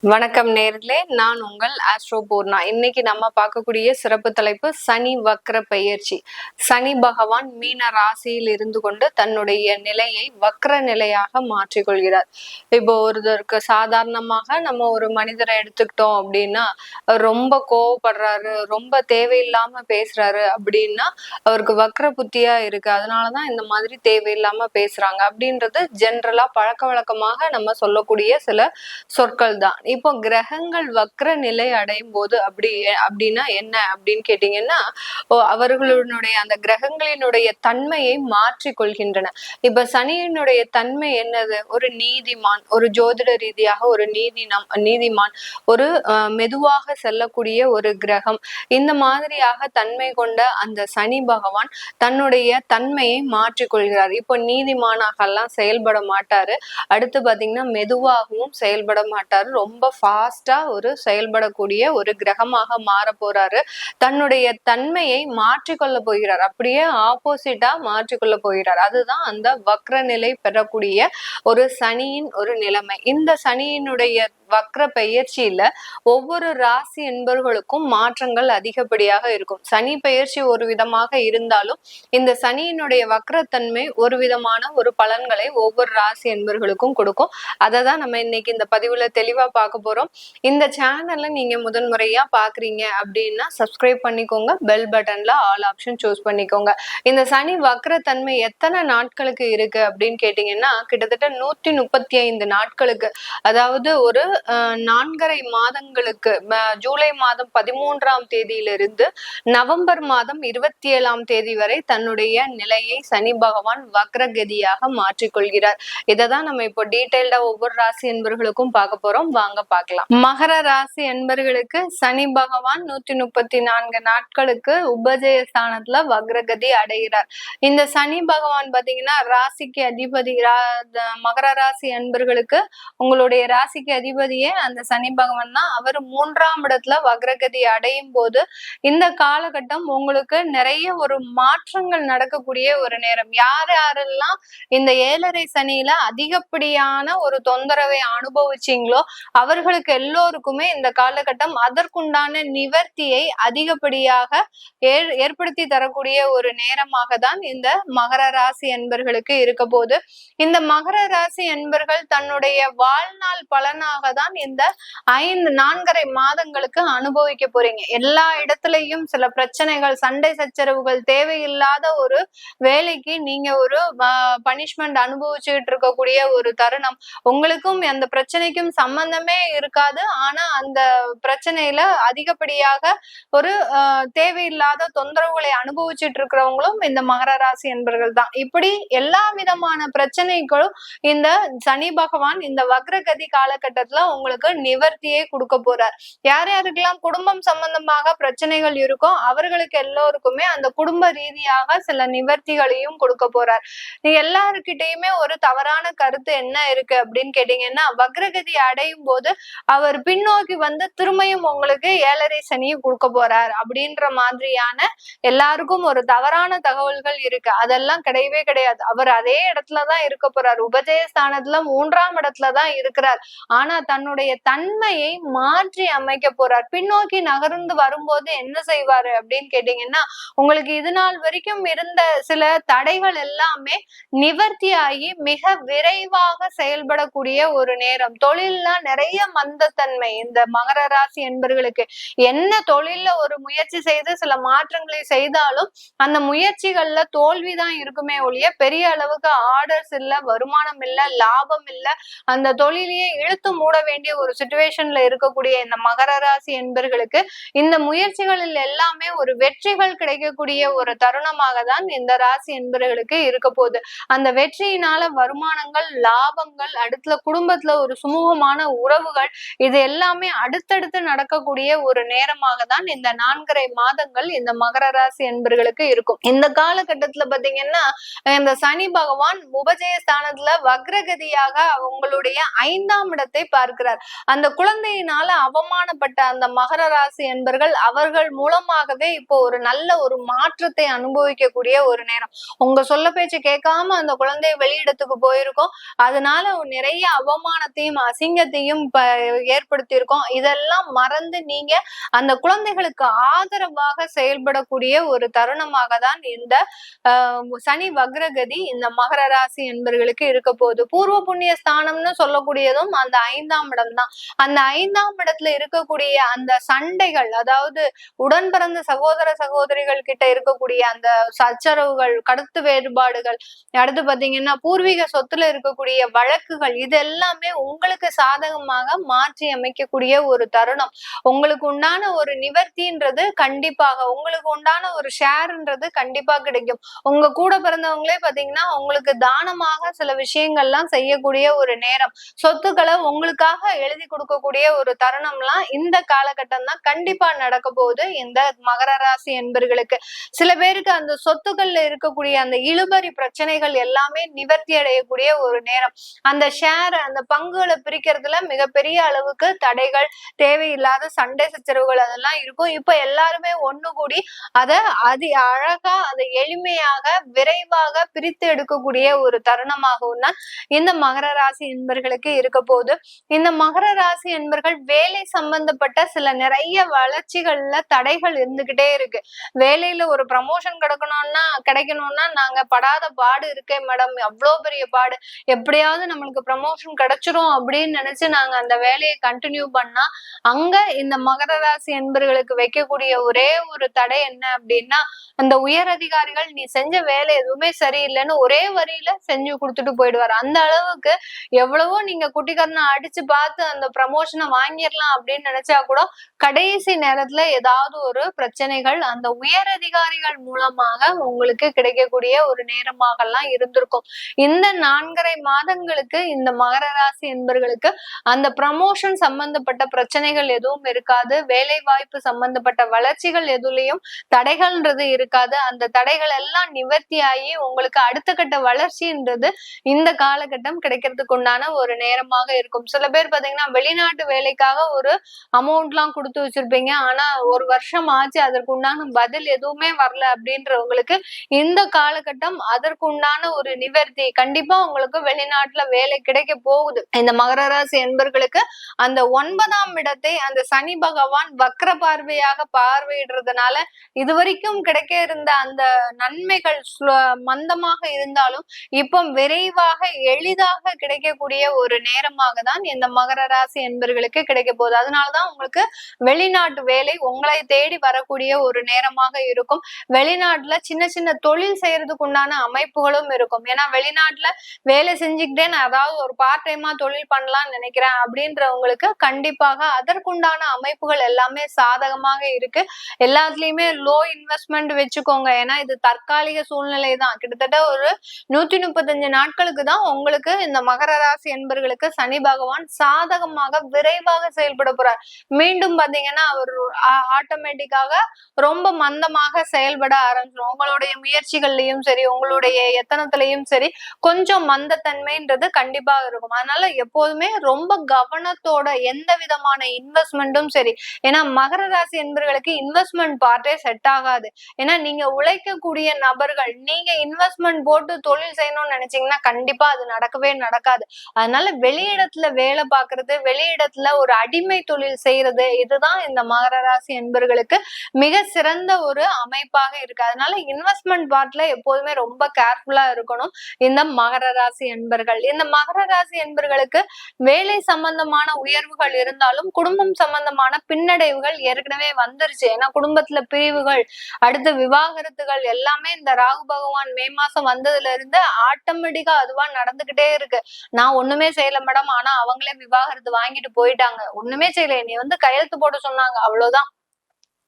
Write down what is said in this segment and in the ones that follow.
வணக்கம் நேர்களே, நான் உங்கள் ஆஸ்ட்ரோ பூர்ணா. இன்னைக்கு நம்ம பார்க்கக்கூடிய சிறப்பு தலைப்பு சனி வக்ர பெயர்ச்சி. சனி பகவான் மீன ராசியில் இருந்து கொண்டு தன்னுடைய நிலையை வக்ர நிலையாக மாற்றிக்கொள்கிறார். இப்போ ஒருத்தருக்கு சாதாரணமாக நம்ம ஒரு மனிதரை எடுத்துக்கிட்டோம் அப்படின்னா, ரொம்ப கோவப்படுறாரு, ரொம்ப தேவையில்லாம பேசுறாரு அப்படின்னா அவருக்கு வக்ர புத்தியா இருக்கு, அதனாலதான் இந்த மாதிரி தேவையில்லாம பேசுறாங்க அப்படின்றது ஜென்ரலா பழக்க வழக்கமாக நம்ம சொல்லக்கூடிய சில சொற்கள் தான். இப்போ கிரகங்கள் வக்ர நிலை அடையும் போது அப்படின்னா என்ன அப்படின்னு கேட்டீங்கன்னா, அவர்களுடைய அந்த கிரகங்களினுடைய தன்மையை மாற்றி கொள்கின்றன. இப்ப சனியினுடைய தன்மை என்னது? ஒரு நீதிமான், ஒரு ஜோதிட ரீதியாக ஒரு நீதிமான், ஒரு மெதுவாக செல்லக்கூடிய ஒரு கிரகம். இந்த மாதிரியாக தன்மை கொண்ட அந்த சனி பகவான் தன்னுடைய தன்மையை மாற்றிக்கொள்கிறார். இப்போ நீதிமானாக எல்லாம் செயல்பட மாட்டாரு. அடுத்து பாத்தீங்கன்னா மெதுவாகவும் செயல்பட மாட்டாரு. ரொம்ப ஃபாஸ்டா ஒரு செயல்படக்கூடிய ஒரு கிரகமாக மாற போறாரு. தன்னுடைய தன்மையை மாற்றிக்கொள்ள போகிறார். அப்படியே ஆப்போசிட்டா மாற்றிக்கொள்ள போகிறார். அதுதான் அந்த வக்ர நிலை பெறக்கூடிய ஒரு சனியின் ஒரு நிலைமை. இந்த சனியினுடைய வக்ர பெயர்ச்சியில ஒவ்வொரு ராசி என்பவர்களுக்கும் மாற்றங்கள் அதிகப்படியாக இருக்கும். சனி பெயர்ச்சி ஒரு விதமாக இருந்தாலும் இந்த சனியினுடைய வக்ரத்தன்மை ஒரு விதமான ஒரு பலன்களை ஒவ்வொரு ராசி என்பவர்களுக்கும் கொடுக்கும். அதை தான் நம்ம இன்னைக்கு இந்த பதிவுல தெளிவா பார்க்க போறோம். இந்த சேனல்ல நீங்க முதன்முறையா பாக்குறீங்க அப்படின்னா சப்ஸ்கிரைப் பண்ணிக்கோங்க, பெல் பட்டன்ல ஆல் ஆப்ஷன் சூஸ் பண்ணிக்கோங்க. இந்த சனி வக்ரத்தன்மை எத்தனை நாட்களுக்கு இருக்கு அப்படின்னு கேட்டீங்கன்னா, கிட்டத்தட்ட 135 நாட்களுக்கு, அதாவது ஒரு 4.5 மாதங்களுக்கு, ஜூலை மாதம் 13ஆம் தேதியிலிருந்து நவம்பர் மாதம் 27ஆம் தேதி வரை தன்னுடைய நிலையை சனி பகவான் வக்ரகதியாக மாற்றிக்கொள்கிறார். இதைதான் நம்ம இப்போ டீடைல்டா ஒவ்வொரு ராசி என்பவர்களுக்கும் பார்க்க போறோம். வாங்க பார்க்கலாம். மகர ராசி என்பவர்களுக்கு சனி பகவான் 134 நாட்களுக்கு உபஜய ஸ்தானத்துல வக்ரகதி அடைகிறார். இந்த சனி பகவான் பாத்தீங்கன்னா ராசிக்கு அதிபதி, மகர ராசி என்பவர்களுக்கு உங்களுடைய ராசிக்கு அதிபதியே அந்த சனி பகவான் தான். அவர் 3ஆம் இடத்துல வக்ரகதி அடையும் போது இந்த காலகட்டம் உங்களுக்கு நிறைய ஒரு மாற்றங்கள் நடக்கக்கூடிய ஒரு நேரம். யாரெல்லாம் இந்த 7.5 சனியில அதிகப்படியான ஒரு தொந்தரவை அனுபவிச்சீங்களோ அவர்களுக்கு எல்லோருக்குமே இந்த காலகட்டம் அதற்குண்டான நிவர்த்தியை அதிகப்படியாக ஏற்படுத்தி தரக்கூடிய ஒரு நேரமாக தான் இந்த மகர ராசி என்பர்களுக்கு இருக்க போது. இந்த மகர ராசி என்பர்கள் தன்னுடைய வாழ்நாள் பலனாக தான் இந்த 4.5 மாதங்களுக்கு அனுபவிக்க போறீங்க. எல்லா இடத்துலயும் சில பிரச்சனைகள், சண்டை சச்சரவுகள், தேவையில்லாத ஒரு வேலைக்கு நீங்க ஒரு பனிஷ்மெண்ட் அனுபவிச்சுட்டு இருக்கக்கூடிய ஒரு தருணம். உங்களுக்கும் அந்த பிரச்சனைக்கும் சம்பந்தமே இருக்காது. ஆனா அந்த பிரச்சனையில அதிகப்படியாக ஒரு தேவையில்லாத தொந்தரவுகளை அனுபவிச்சுட்டு இருக்கிறவங்களும் இந்த மகர ராசி என்பர்கள் தான். இப்படி எல்லா விதமான பிரச்சனைகளும் இந்த சனி பகவான் இந்த வக்ரகதி காலகட்டத்துல உங்களுக்கு நிவர்த்தியை கொடுக்க போறார். யார் யாருக்கெல்லாம் குடும்பம் சம்பந்தமாக பிரச்சனைகள் இருக்கோ அவர்களுக்கு எல்லோருக்குமே அந்த குடும்ப ரீதியாக சில நிவர்த்திகளையும் கொடுக்க போறார். எல்லாருக்கிட்டையுமே ஒரு தவறான கருத்து என்ன இருக்கு அப்படின்னு கேட்டீங்கன்னா, வக்ரகதி அடையும் போது அவர் பின்னோக்கி வந்து திரும்பியும் உங்களுக்கு 7.5 சனியை கொடுக்க போறார் அப்படின்ற மாதிரியான எல்லாருக்கும் ஒரு தவறான தகவல்கள் இருக்கு. அதெல்லாம் கிடையவே கிடையாது. அவர் அதே இடத்துலதான் இருக்க போறார். உபஜய ஸ்தானத்துல 3ஆம் இடத்துலதான் இருக்கிறார். ஆனா தன்னுடைய தன்மையை மாற்றி அமைக்க போறார். பின்னோக்கி நகர்ந்து வரும்போது என்ன செய்வாரு அப்படின்னு கேட்டீங்கன்னா, உங்களுக்கு இது நாள் வரைக்கும் இருந்த சில தடைகள் எல்லாமே நிவர்த்தியாகி மிக விரைவாக செயல்படக்கூடிய ஒரு நேரம். தொழில்ல நிறைய மந்தத்தன்மை இந்த மகர ராசி என்பர்களுக்கு. என்ன தொழில்ல ஒரு முயற்சி செய்து சில மாற்றங்களை செய்தாலும் அந்த முயற்சிகள்ல தோல்விதான் இருக்குமே ஒழிய பெரிய அளவுக்கு ஆர்டர்ஸ் இல்ல, வருமானம் இல்ல, லாபம் இல்ல. அந்த தொழிலையே இழுத்து மூட வேண்டிய ஒரு சிச்சுவேஷன்ல இருக்கக்கூடிய இந்த மகர ராசி என்பர்களுக்கு இந்த முயற்சிகளில் எல்லாமே ஒரு வெற்றிகள் கிடைக்கக்கூடிய ஒரு தருணமாக தான் இந்த ராசி என்பர்களுக்கு இருக்க போகுது. அந்த வெற்றியினால வருமானங்கள், லாபங்கள், அடுத்த குடும்பத்துல ஒரு சுமூகமான உறவுகள், இது எல்லாமே அடுத்தடுத்து நடக்கக்கூடிய ஒரு நேரமாக தான் இந்த 4.5 மாதங்கள் இந்த மகர ராசி என்பர்களுக்கு இருக்கும். இந்த காலகட்டத்துல பாத்தீங்கன்னா இந்த சனி பகவான் உபஜய ஸ்தானத்துல வக்ரகதியாக உங்களுடைய 5ஆம் இடத்தை பார்க்கிறார். அந்த குழந்தையினால அவமானப்பட்ட அந்த மகர ராசி என்பர்கள் அவர்கள் மூலமாகவே இப்போ ஒரு நல்ல ஒரு மாற்றத்தை அனுபவிக்கக்கூடிய ஒரு நேரம். உங்க சொல்ல பேச்சு கேட்காம அந்த குழந்தை வெளியிடத்துக்கு போயிருக்கோம். அதனால நிறைய அவமானத்தையும் அசிங்கத்தையும் ஏற்படுத்தி இருக்கோம். இதெல்லாம் மறந்து நீங்க அந்த குழந்தைகளுக்கு ஆதரவாக செயல்படக்கூடிய ஒரு தருணமாக தான் இந்த சனி வக்ரகதி இந்த மகர ராசி என்பர்களுக்கு இருக்க போகுது. பூர்வ புண்ணிய ஸ்தானம்னு சொல்லக்கூடியதும் அந்த 5ஆம் இடம் தான். அந்த 5ஆம் இடத்துல இருக்கக்கூடிய அந்த சண்டைகள், அதாவது உடன் பிறந்த சகோதர சகோதரிகள் கிட்ட இருக்கக்கூடிய அந்த சச்சரவுகள், கருத்து வேறுபாடுகள், அடுத்து பாத்தீங்கன்னா பூர்வீக சொத்துல இருக்கக்கூடிய வழக்குகள், இது எல்லாமே உங்களுக்கு சாதகமாக மாற்றி அமைக்கக்கூடிய ஒரு தருணம். உங்களுக்கு உண்டான ஒரு நிவர்த்தின்றது கண்டிப்பாக, உங்களுக்கு உண்டான ஒரு ஷேர்ன்றது கண்டிப்பா கிடைக்கும். உங்க கூட பிறந்தவங்களே பாத்தீங்கன்னா உங்களுக்கு தானமாக சில விஷயங்கள்லாம் செய்யக்கூடிய ஒரு நேரம், சொத்துக்களை உங்களுக்காக எழுதி கொடுக்கக்கூடிய ஒரு தருணம்லாம் இந்த காலகட்டம் தான் கண்டிப்பா நடக்க போகுது இந்த மகர ராசி என்பர்களுக்கு. சில பேருக்கு அந்த சொத்துக்கள்ல இருக்கக்கூடிய அந்த இழுபறி பிரச்சனைகள் எல்லாமே நிவர்த்தி அடையக்கூடிய ஒரு நேரம். அந்த ஷேர், அந்த பங்குகளை பிரிக்கிறதுல மிகப்பெரிய அளவுக்கு தடைகள், தேவையில்லாத சண்டை சச்சரவுகள் அதெல்லாம் இருக்கும். இப்ப எல்லாருமே ஒண்ணு கூடி அதை அழகா, அதை எளிமையாக, விரைவாக பிரித்து எடுக்கக்கூடிய ஒரு தருணமாகவும் தான் இந்த மகர ராசி என்பர்களுக்கு இருக்க போகுது. இந்த மகர ராசி என்பர்கள் வேலை சம்பந்தப்பட்ட சில நிறைய வளர்ச்சிகள்ல தடைகள் இருந்துகிட்டே இருக்கு. வேலையில ஒரு ப்ரமோஷன் கிடைக்கணும்னா நாங்க படாத பாடு இருக்கேன் மேடம், அவ்வளோ பெரிய பாடு, எப்படியாவது நம்மளுக்கு ப்ரமோஷன் கிடைச்சிரும் அப்படின்னு நினைச்சு நாங்க அந்த வேலையை கண்டினியூ பண்ணா, அங்க இந்த மகர ராசி என்பர்களுக்கு வைக்கக்கூடிய ஒரே ஒரு தடை என்ன அப்படின்னா, அந்த உயர் அதிகாரிகள் நீ செஞ்ச வேலை எதுவுமே சரியில்லைன்னு ஒரே வரியில செஞ்சு கொடுத்துட்டு போயிடுவாரு. அந்த அளவுக்கு எவ்வளவோ நீங்க குட்டிக்கரணை அடிச்சு பார்த்து அந்த ப்ரமோஷனை வாங்கிடலாம் அப்படின்னு நினைச்சா கூட கடைசி நேரத்துல ஏதாவது ஒரு பிரச்சனைகள் அந்த உயர் அதிகாரிகள் மூலமாக உங்களுக்கு கிடைக்கக்கூடிய ஒரு நேரமாகலாம் இருந்திருக்கும். இந்த 4.5 மாதங்களுக்கு இந்த மகர ராசி என்பர்களுக்கு அந்த ப்ரமோஷன் சம்பந்தப்பட்ட பிரச்சனைகள் எதுவும் இருக்காது. வேலை வாய்ப்பு சம்பந்தப்பட்ட வளர்ச்சிகள் எதுலயும் தடைகள்ன்றது இருக்காது. அந்த தடைகள் எல்லாம் நிவர்த்தியாகி உங்களுக்கு அடுத்த கட்ட வளர்ச்சின்றது இந்த காலகட்டம் கிடைக்கிறதுக்கு உண்டான ஒரு நேரமாக இருக்கும். சில பேர் பாத்தீங்கன்னா வெளிநாட்டு வேலைக்காக ஒரு அமௌண்ட் எல்லாம் கொடுத்து வச்சிருப்பீங்க, ஆனா ஒரு வருஷம் ஆச்சு, அதற்கு உண்டான பதில் எதுவுமே வரல அப்படின்றவங்களுக்கு இந்த காலகட்டம் அதற்கு உண்டான ஒரு நிவர்த்தி, கண்டிப்பா உங்களுக்கு வெளிநாட்டுல வேலை கிடைக்க போகுது. இந்த மகர ராசி என்பர்களுக்கு அந்த 9ஆம் இடத்தை அந்த சனி பகவான் வக்ர பார்வையாக பார்வையிடுறதுனால இதுவரைக்கும் கிடைக்க இருந்த அந்த நன்மைகள் மந்தமாக இருந்தாலும் இப்போ விரைவாக எளிதாக கிடைக்கக்கூடிய ஒரு நேரமாக தான் இந்த மகர ராசி என்பர்களுக்கு கிடைக்க போகுது. அதனாலதான் உங்களுக்கு வெளிநாட்டு வேலை உங்களை தேடி வரக்கூடிய ஒரு நேரமாக இருக்கும். வெளிநாட்டுல சின்ன சின்ன தொழில் செய்யறதுக்கு உண்டான அமைப்புகளும் இருக்கும். ஏன்னா வெளிநாட்டுல வேலை செஞ்சுக்கிட்டே நான் ஏதாவது ஒரு பார்ட் டைமா தொழில் பண்ணலாம்னு நினைக்கிறேன் அப்படின்றவங்களுக்கு கண்டிப்பாக அதற்குண்டான அமைப்புகள் எல்லாமே சாதகமாக இருக்கு. எல்லாத்துலயுமே லோ இன்வெஸ்ட்மெண்ட் வச்சுக்கோங்க. ஏன்னா இது தற்காலிக சூழ்நிலை தான். கிட்டத்தட்ட ஒரு 135 நாட்களுக்கு தான் உங்களுக்கு இந்த மகர ராசி என்பர்களுக்கு சனி பகவான் சாதகமாக விரைவாக செயல்பட போறார். மீண்டும் பாத்தீங்கன்னா அவர் ஆட்டோமேட்டிக்காக ரொம்ப மந்தமாக செயல்பட ஆரம்பிச்சிடும். உங்களுடைய முயற்சிகள்லயும் சரி, உங்களுடைய எத்தனத்திலையும் சரி கொஞ்சம் மந்தத்தன்மைன்றது கண்டிப்பா இருக்கும். அதனால எப்போதுமே ரொம்ப கவனத்தோட எந்த விதமான இன்வெஸ்ட்மெண்ட்டும் சரி, ஏன்னா மகர ராசி என்பவர்களுக்கு இன்வெஸ்ட்மெண்ட் பார்ட்டே செட் ஆகாது. ஏன்னா நீங்க உழைக்கக்கூடிய நபர்கள், நீங்க இன்வெஸ்ட்மெண்ட் போட்டு தொழில் செய்யணும்னு நினைச்சீங்கன்னா கண்டிப்பா அது நடக்கவே நடக்காது. அதனால வெளியிடத்துல வேலை பார்க்கறது, வெளியிடத்துல ஒரு அடிமை தொழில் செய்யறது, இதுதான் இந்த மகர ராசி என்பவர்களுக்கு மிக சிறந்த ஒரு அமைப்பாக இருக்கு. அதனால இன்வெஸ்ட்மெண்ட் பார்ட்ல எப்போதுமே ரொம்ப கேர்ஃபுல்லா இருக்கணும் இந்த மகர ராசி என்பர்கள். இந்த மகர ராசி என்பர்களுக்கு வேலை சம்பந்தமான உயர்வுகள் இருந்தாலும் குடும்பம் சம்பந்தமான பின்னடைவுகள் ஏற்கனவே வந்துருச்சு. ஏன்னா குடும்பத்துல பிரிவுகள், அடுத்து விவாகரத்துகள் எல்லாமே இந்த ராகு பகவான் மே மாசம் வந்ததுல இருந்து ஆட்டோமேட்டிக்கா அதுவா நடந்துகிட்டே இருக்கு. நான் ஒண்ணுமே செய்யல மேடம், ஆனா அவங்களே விவாகரத்து வாங்கிட்டு போயிட்டாங்க, ஒண்ணுமே செய்யல, நீ கையெழுத்து போட சொன்னாங்க, அவ்வளவுதான்,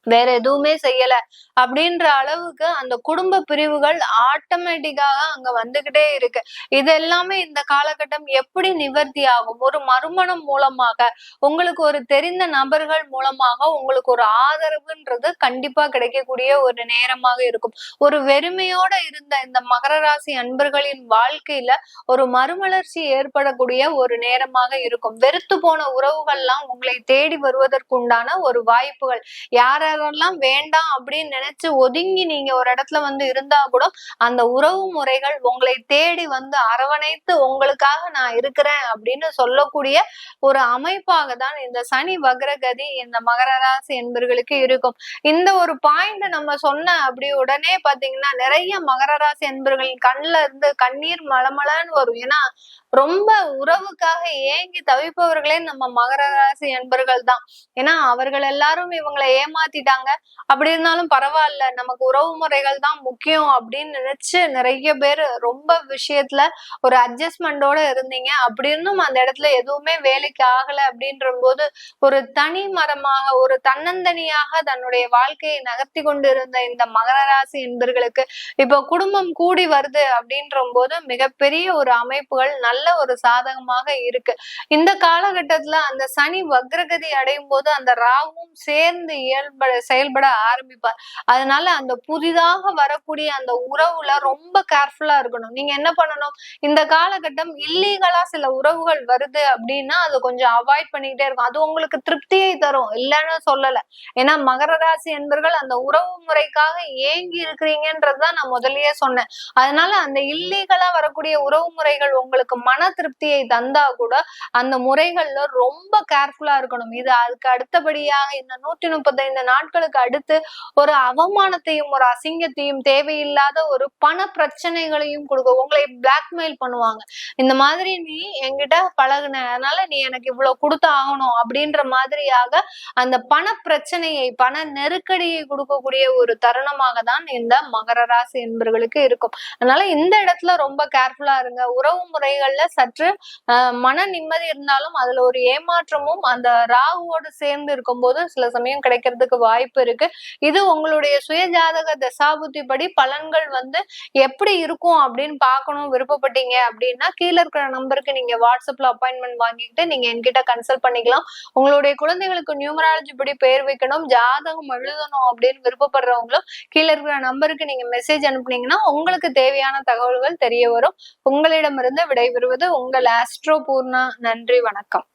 வேற எதுவுமே செய்யல அப்படின்ற அளவுக்கு அந்த குடும்ப பிரிவுகள் ஆட்டோமேட்டிக்காக அங்க வந்துகிட்டே இருக்கு. இது எல்லாமே இந்த காலகட்டம் எப்படி நிவர்த்தி ஆகும்? ஒரு மறுமணம் மூலமாக, உங்களுக்கு ஒரு தெரிந்த நபர்கள் மூலமாக உங்களுக்கு ஒரு ஆதரவுன்றது கண்டிப்பா கிடைக்கக்கூடிய ஒரு நேரமாக இருக்கும். ஒரு வெறுமையோட இருந்த இந்த மகர ராசி அன்பர்களின் வாழ்க்கையில ஒரு மறுமலர்ச்சி ஏற்படக்கூடிய ஒரு நேரமாக இருக்கும். வெறுத்து போன உறவுகள்லாம் உங்களை தேடி வருவதற்குண்டான ஒரு வாய்ப்புகள், யார யாரெல்லாம் வேண்டாம் அப்படின்னு நினைச்சு ஒதுங்கி நீங்க ஒரு இடத்துல இருந்தா கூட அந்த உறவு முறைகள் உங்களை தேடி அரவணைத்து உங்களுக்காக நான் இருக்கிறேன் அப்படின்னு சொல்லக்கூடிய ஒரு அமைப்பாக தான் இந்த சனி வக்ரகதி இந்த மகர ராசி என்பர்களுக்கு இருக்கும். இந்த ஒரு பாயிண்ட் நம்ம சொன்ன அப்படி உடனே பாத்தீங்கன்னா நிறைய மகர ராசி என்பர்களின் கண்ணுல இருந்து கண்ணீர் மலமலன்னு வரும். ஏன்னா ரொம்ப உறவுக்காக ஏங்கி தவிப்பவர்களே நம்ம மகர ராசி என்பர்கள் தான். ஏன்னா அவர்கள் எல்லாரும் இவங்களை ஏமாத்திட்டாங்க, அப்படி இருந்தாலும் பரவாயில்ல நமக்கு உறவு முறைகள் தான் முக்கியம் அப்படின்னு நினைச்சு நிறைய பேர் ரொம்ப விஷயத்துல ஒரு அட்ஜஸ்ட்மெண்டோட இருந்தீங்க. அப்படி இருந்தும் அந்த இடத்துல எதுவுமே வேலைக்கு ஆகல அப்படின்ற போது ஒரு தனி மரமாக ஒரு தன்னந்தனியாக தன்னுடைய வாழ்க்கையை நகர்த்தி கொண்டு இருந்த இந்த மகர ராசி என்பர்களுக்கு இப்ப குடும்பம் கூடி வருது அப்படின்ற போது மிகப்பெரிய ஒரு அமைப்புகள் நல்ல ஒரு சாதகமாக இருக்கு. இந்த காலகட்டத்துல அந்த சனி வக்ரகதி அடையும் போது அந்த ராகுவும் சேர்ந்து செயல்பட ஆரம்பிப்பார். அதனால அந்த புதிதாக வரக்கூடிய அந்த உறவுல ரொம்ப கேர்ஃபுல்லா இருக்கணும். நீங்க என்ன பண்ணணும், இந்த காலகட்டம் இல்லீகலா சில உறவுகள் வருது அப்படின்னா அது கொஞ்சம் அவாய்ட் பண்ணிக்கிட்டே இருக்கும். அது உங்களுக்கு திருப்தியை தரும், இல்லைன்னு சொல்லல. ஏன்னா மகர ராசி என்பர்கள் அந்த உறவு முறைக்காக ஏங்கி இருக்கிறீங்கன்றதுதான் நான் முதல்லயே சொன்னேன். அதனால அந்த இல்லீகலா வரக்கூடிய உறவு முறைகள் உங்களுக்கு மன திருப்தியை தந்தா கூட அந்த முறைகள்ல ரொம்ப கேர்ஃபுல்லா இருக்கணும். இது அதுக்கு அடுத்தபடியாக இந்த 135 நாட்களுக்கு அடுத்து ஒரு அவமானத்தையும் ஒரு அசிங்கத்தையும் தேவையில்லாத ஒரு பண பிரச்சனைகளையும் கொடுக்க உங்களை பிளாக்மெயில் பண்ணுவாங்க. இந்த மாதிரி நீ என்கிட்ட பழகுன, அதனால நீ எனக்கு இவ்வளவு கொடுத்து ஆகணும் அப்படின்ற மாதிரியாக அந்த பண பிரச்சனையை பண நெருக்கடியை கொடுக்கக்கூடிய ஒரு தருணமாக தான் இந்த மகர ராசி என்பர்களுக்கு இருக்கும். அதனால இந்த இடத்துல ரொம்ப கேர்ஃபுல்லா இருங்க. உறவு முறைகள்ல சற்று மன நிம்மதி இருந்தாலும் அதுல ஒரு ஏமாற்றமும் அந்த ராகுவோடு சேர்ந்து இருக்கும்போது சில சமயம் கிடைக்கிறதுக்கு வாய்ப்பு இருக்கு. இது உங்களுடைய சுய ஜாதக தசாபுத்தி படி பலன்கள் எப்படி இருக்கும் அப்படின்னு பார்க்கணும் விருப்பப்பட்டீங்க அப்படின்னா கீழே இருக்கிற நம்பருக்கு நீங்க வாட்ஸ்அப்ல அப்பாயின்மெண்ட் வாங்கிக்கிட்டு நீங்க என்கிட்ட கன்சல்ட் பண்ணிக்கலாம். உங்களுடைய குழந்தைகளுக்கு நியூமராலஜி படி பெயர் வைக்கணும், ஜாதகம் எழுதணும் அப்படின்னு விருப்பப்படுறவங்களும் கீழே இருக்கிற நம்பருக்கு நீங்க மெசேஜ் அனுப்புனீங்கன்னா உங்களுக்கு தேவையான தகவல்கள் தெரிய வரும். உங்களிடமிருந்து விடைபெறுவது உங்கள் ஆஸ்ட்ரோ பூர்ணா. நன்றி, வணக்கம்.